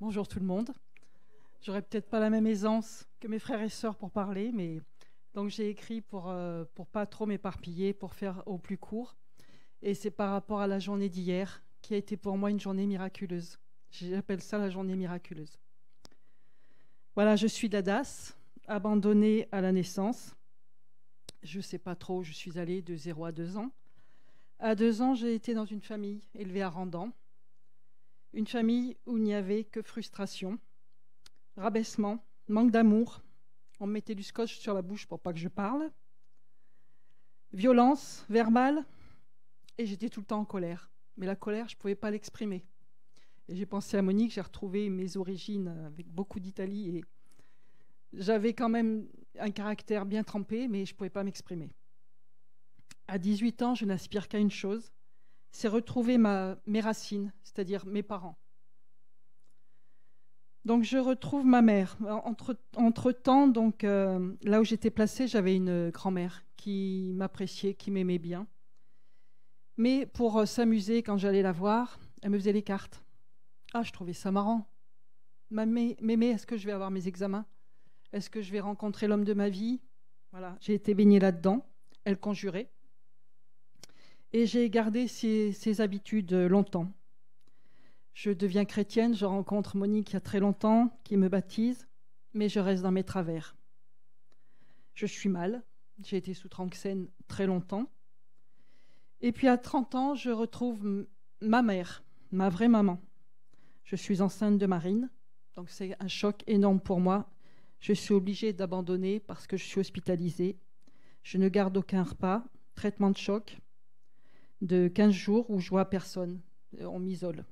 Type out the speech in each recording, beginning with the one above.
Bonjour tout le monde. J'aurais peut-être pas la même aisance que mes frères et sœurs pour parler, mais donc j'ai écrit pour pas trop m'éparpiller, pour faire au plus court. Et c'est par rapport à la journée d'hier, qui a été pour moi une journée miraculeuse. J'appelle ça la journée miraculeuse. Voilà, je suis d'Adas, abandonnée à la naissance. Je ne sais pas trop où je suis allée de 0 à 2 ans. À 2 ans, j'ai été dans une famille élevée à Randan. Une famille où il n'y avait que frustration, rabaissement, manque d'amour. On me mettait du scotch sur la bouche pour pas que je parle. Violence verbale. Et j'étais tout le temps en colère. Mais la colère, je ne pouvais pas l'exprimer. Et j'ai pensé à Monique, j'ai retrouvé mes origines avec beaucoup d'Italie. Et j'avais quand même un caractère bien trempé, mais je ne pouvais pas m'exprimer. À 18 ans, je n'aspire qu'à une chose, c'est retrouver mes racines, c'est-à-dire mes parents. Donc je retrouve ma mère. Entre-temps, donc, là où j'étais placée, j'avais une grand-mère qui m'appréciait, qui m'aimait bien. Mais pour s'amuser, quand j'allais la voir, elle me faisait les cartes. Ah, je trouvais ça marrant. Mémé, est-ce que je vais avoir mes examens? Est-ce que je vais rencontrer l'homme de ma vie? Voilà, j'ai été baignée là-dedans. Elle conjurait. Et j'ai gardé ces habitudes longtemps. Je deviens chrétienne, je rencontre Monique il y a très longtemps, qui me baptise, mais je reste dans mes travers. Je suis mal, j'ai été sous Tranxène très longtemps. Et puis à 30 ans, je retrouve ma mère, ma vraie maman. Je suis enceinte de Marine, donc c'est un choc énorme pour moi. Je suis obligée d'abandonner parce que je suis hospitalisée. Je ne garde aucun repas, traitement de choc de 15 jours où je vois personne, on m'isole.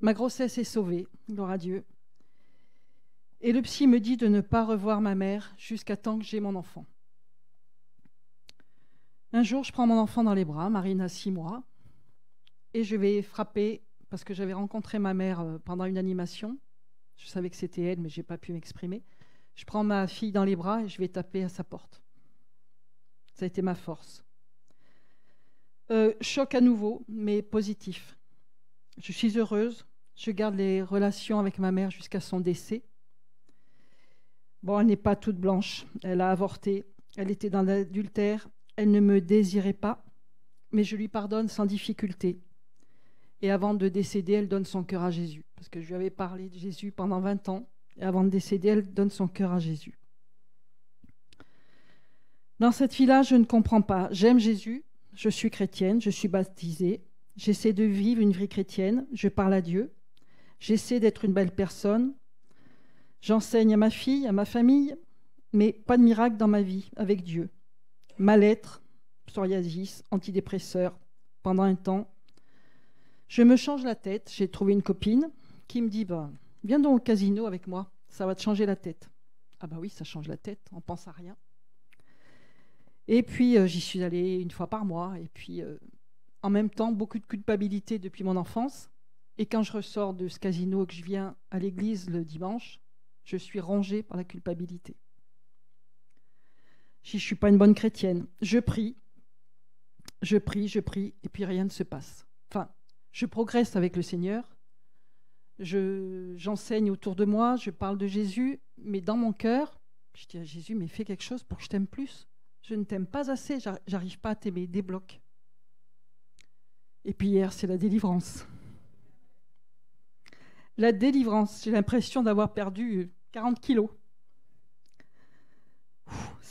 Ma grossesse est sauvée, gloire à Dieu. Et le psy me dit de ne pas revoir ma mère jusqu'à temps que j'ai mon enfant. Un jour, je prends mon enfant dans les bras, Marine a 6 mois, et je vais frapper, parce que j'avais rencontré ma mère pendant une animation. Je savais que c'était elle, mais je n'ai pas pu m'exprimer. Je prends ma fille dans les bras et je vais taper à sa porte. Ça a été ma force. Choc à nouveau, mais positif. Je suis heureuse. Je garde les relations avec ma mère jusqu'à son décès. Bon, elle n'est pas toute blanche. Elle a avorté. Elle était dans l'adultère. Elle ne me désirait pas, mais je lui pardonne sans difficulté. Et avant de décéder, elle donne son cœur à Jésus. Parce que je lui avais parlé de Jésus pendant 20 ans. Et avant de décéder, elle donne son cœur à Jésus. Dans cette vie-là, je ne comprends pas. J'aime Jésus. Je suis chrétienne. Je suis baptisée. J'essaie de vivre une vie chrétienne. Je parle à Dieu. J'essaie d'être une belle personne. J'enseigne à ma fille, à ma famille, mais pas de miracle dans ma vie avec Dieu. Mal-être, psoriasis, antidépresseur, pendant un temps. Je me change la tête. J'ai trouvé une copine qui me dit viens donc au casino avec moi, ça va te changer la tête. Ah bah oui, ça change la tête, on pense à rien. Et puis j'y suis allée 1 fois par mois. Et puis en même temps, beaucoup de culpabilité depuis mon enfance. Et quand je ressors de ce casino et que je viens à l'église le dimanche, je suis rongée par la culpabilité. Je ne suis pas une bonne chrétienne. Je prie, et puis rien ne se passe. Enfin, je progresse avec le Seigneur. J'enseigne autour de moi, je parle de Jésus, mais dans mon cœur, je dis à Jésus, mais fais quelque chose pour que je t'aime plus. Je ne t'aime pas assez, j'arrive pas à t'aimer, débloque. Et puis hier, c'est la délivrance. La délivrance, j'ai l'impression d'avoir perdu 40 kilos.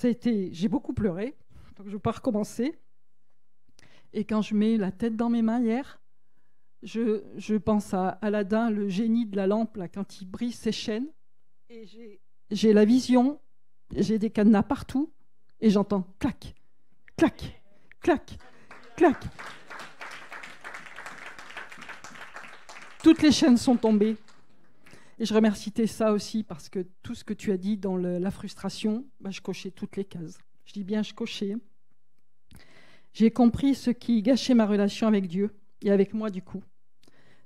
J'ai beaucoup pleuré, donc je ne vais pas recommencer. Et quand je mets la tête dans mes mains hier, je pense à Aladdin, le génie de la lampe, là, quand il brise ses chaînes. Et j'ai la vision, j'ai des cadenas partout, et j'entends clac, clac, clac, clac. Toutes les chaînes sont tombées. Et je remercie Tessa aussi parce que tout ce que tu as dit dans la frustration, je cochais toutes les cases. Je dis bien je cochais. J'ai compris ce qui gâchait ma relation avec Dieu et avec moi du coup.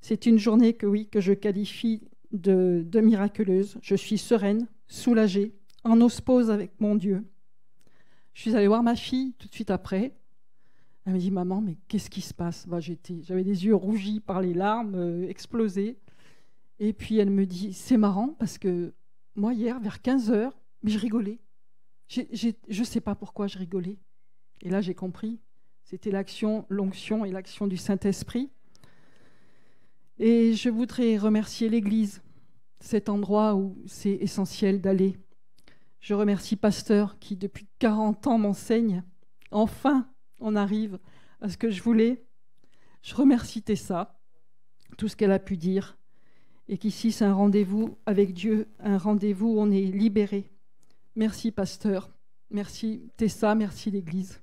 C'est une journée que je qualifie de miraculeuse. Je suis sereine, soulagée, en osmose avec mon Dieu. Je suis allée voir ma fille tout de suite après. Elle me dit « Maman, mais qu'est-ce qui se passe ?» J'avais les yeux rougis par les larmes, explosés. Et puis elle me dit, c'est marrant parce que moi hier vers 15 heures, mais je rigolais. Je ne sais pas pourquoi je rigolais. Et là j'ai compris, c'était l'onction et l'action du Saint-Esprit. Et je voudrais remercier l'Église, cet endroit où c'est essentiel d'aller. Je remercie Pasteur qui depuis 40 ans m'enseigne. Enfin, on arrive à ce que je voulais. Je remercie Tessa, tout ce qu'elle a pu dire. Et qu'ici, c'est un rendez-vous avec Dieu, un rendez-vous où on est libéré. Merci, Pasteur. Merci, Tessa. Merci, l'Église.